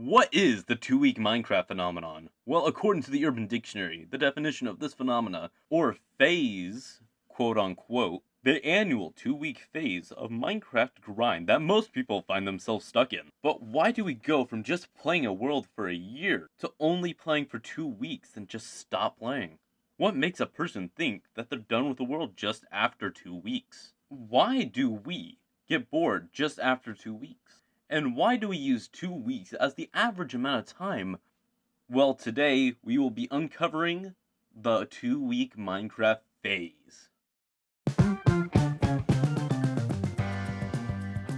What is the 2-week Minecraft phenomenon? Well, according to the Urban Dictionary, the definition of this phenomena, or phase, quote unquote, the annual 2-week phase of Minecraft grind that most people find themselves stuck in. But why do we go from just playing a world for a year to only playing for 2 weeks and just stop playing? What makes a person think that they're done with the world just after 2 weeks? Why do we get bored just after 2 weeks? And why do we use 2 weeks as the average amount of time? Well, today we will be uncovering the 2-week Minecraft phase.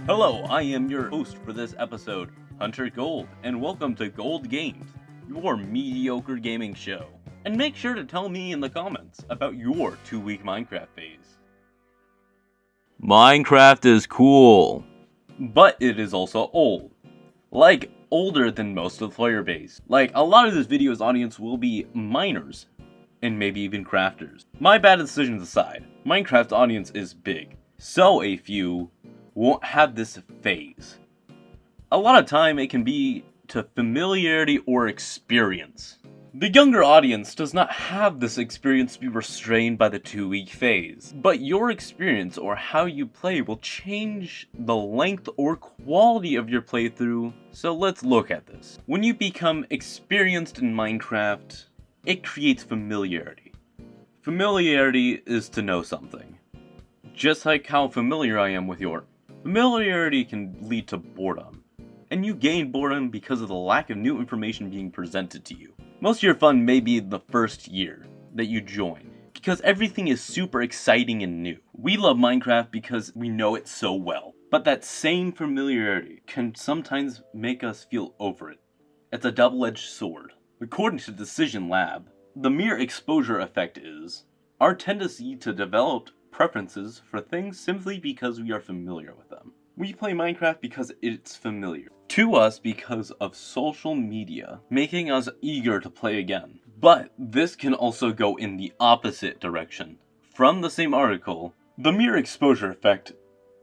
Hello, I am your host for this episode, Hunter Gold, and welcome to Gold Games, your mediocre gaming show. And make sure to tell me in the comments about your 2-week Minecraft phase. Minecraft is cool, but it is also old. Like, older than most of the player base. Like, a lot of this video's audience will be miners, and maybe even crafters. My bad decisions aside, Minecraft's audience is big, so a few won't have this phase. A lot of time it can be to familiarity or experience. The younger audience does not have this experience to be restrained by the 2-week phase, but your experience or how you play will change the length or quality of your playthrough, so let's look at this. When you become experienced in Minecraft, it creates familiarity. Familiarity is to know something. Just like how familiar I am with your familiarity can lead to boredom, and you gain boredom because of the lack of new information being presented to you. Most of your fun may be the first year that you join, because everything is super exciting and new. We love Minecraft because we know it so well, but that same familiarity can sometimes make us feel over it. It's a double-edged sword. According to Decision Lab, the mere exposure effect is our tendency to develop preferences for things simply because we are familiar with them. We play Minecraft because it's familiar to us because of social media, making us eager to play again. But this can also go in the opposite direction. From the same article, the mere exposure effect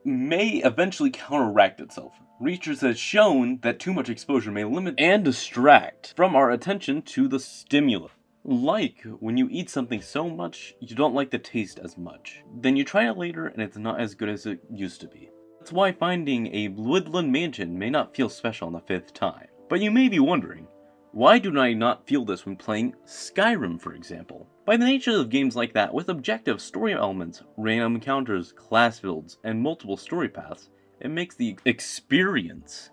may eventually counteract itself. Research has shown that too much exposure may limit and distract from our attention to the stimulus. Like when you eat something so much you don't like the taste as much. Then you try it later and it's not as good as it used to be. That's why finding a woodland mansion may not feel special on the 5th time. But you may be wondering, why do I not feel this when playing Skyrim, for example? By the nature of games like that, with objective story elements, random encounters, class builds, and multiple story paths, it makes the experience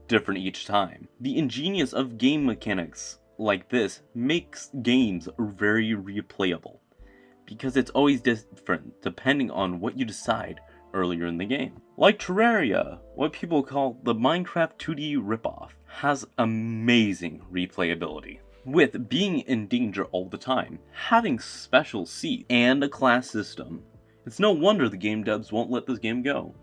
different each time. The ingenious of game mechanics like this makes games very replayable, because it's always different depending on what you decide earlier in the game. Like Terraria, what people call the Minecraft 2D ripoff, has amazing replayability. With being in danger all the time, having special seats, and a class system, it's no wonder the game devs won't let this game go.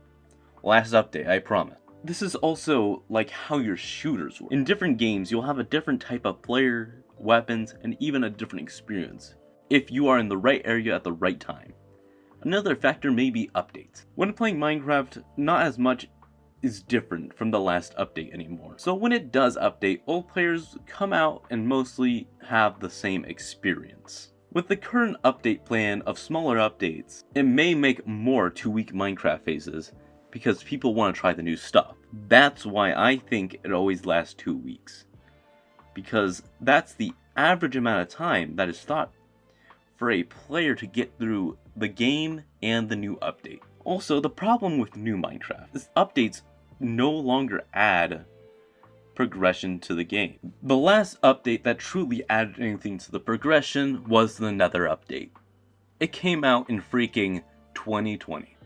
Last update, I promise. This is also like how your shooters work. In different games, you'll have a different type of player, weapons, and even a different experience, if you are in the right area at the right time. Another factor may be updates. When playing Minecraft, not as much is different from the last update anymore. So when it does update, old players come out and mostly have the same experience. With the current update plan of smaller updates, it may make more 2-week Minecraft phases because people want to try the new stuff. That's why I think it always lasts 2 weeks. Because that's the average amount of time that is thought for a player to get through the game and the new update. Also, the problem with new Minecraft is updates no longer add progression to the game. The last update that truly added anything to the progression was the Nether update. It came out in freaking 2020.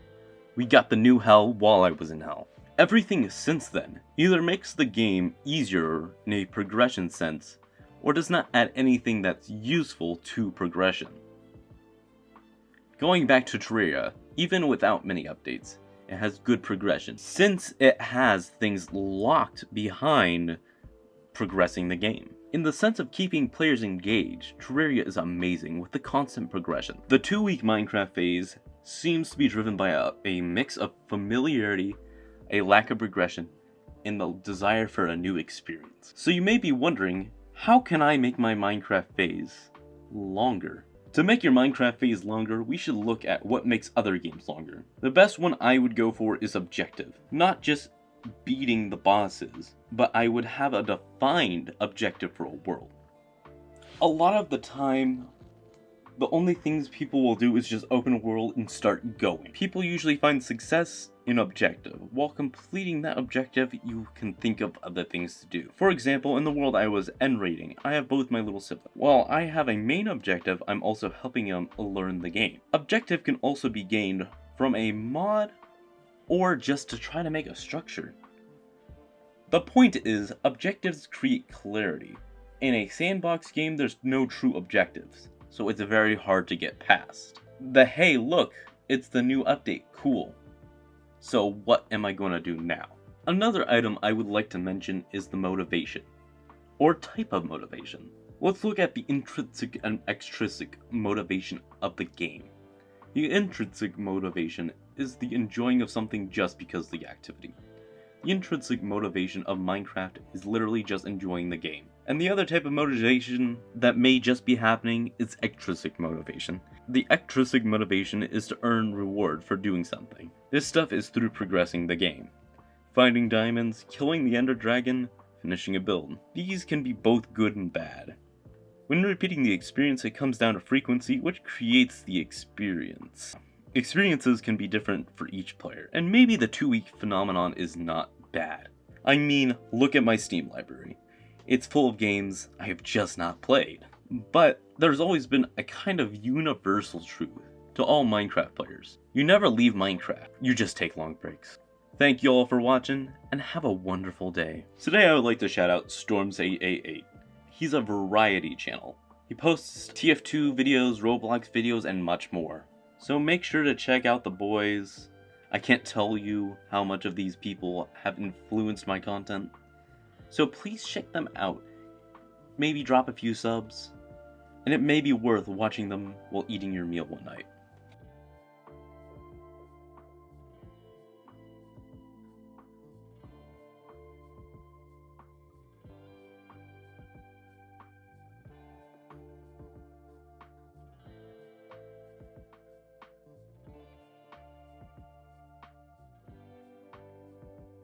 We got the new hell while I was in hell. Everything since then either makes the game easier in a progression sense, or does not add anything that's useful to progression. Going back to Terraria, even without many updates, it has good progression, since it has things locked behind progressing the game. In the sense of keeping players engaged, Terraria is amazing with the constant progression. The 2-week Minecraft phase seems to be driven by a mix of familiarity, a lack of progression, and the desire for a new experience. So you may be wondering, how can I make my Minecraft phase longer? To make your Minecraft phase longer, we should look at what makes other games longer. The best one I would go for is objective. Not just beating the bosses, but I would have a defined objective for a world. A lot of the time, the only things people will do is just open a world and start going. People usually find success in objective. While completing that objective, you can think of other things to do. For example, in the world I was N rating, I have both my little siblings. While I have a main objective, I'm also helping them learn the game. Objective can also be gained from a mod or just to try to make a structure. The point is, objectives create clarity. In a sandbox game, there's no true objectives, so it's very hard to get past. Hey look, it's the new update, cool. So what am I gonna do now? Another item I would like to mention is the motivation, or type of motivation. Let's look at the intrinsic and extrinsic motivation of the game. The intrinsic motivation is the enjoying of something just because of the activity. The intrinsic motivation of Minecraft is literally just enjoying the game. And the other type of motivation that may just be happening is extrinsic motivation. The extrinsic motivation is to earn reward for doing something. This stuff is through progressing the game. Finding diamonds, killing the ender dragon, finishing a build. These can be both good and bad. When repeating the experience, it comes down to frequency, which creates the experience. Experiences can be different for each player, and maybe the 2-week phenomenon is not bad. I mean, look at my Steam library. It's full of games I have just not played. But there's always been a kind of universal truth to all Minecraft players. You never leave Minecraft, you just take long breaks. Thank you all for watching, and have a wonderful day. Today I would like to shout out Storms888. He's a variety channel. He posts TF2 videos, Roblox videos, and much more. So make sure to check out the boys. I can't tell you how much of these people have influenced my content. So please check them out. Maybe drop a few subs. And it may be worth watching them while eating your meal one night.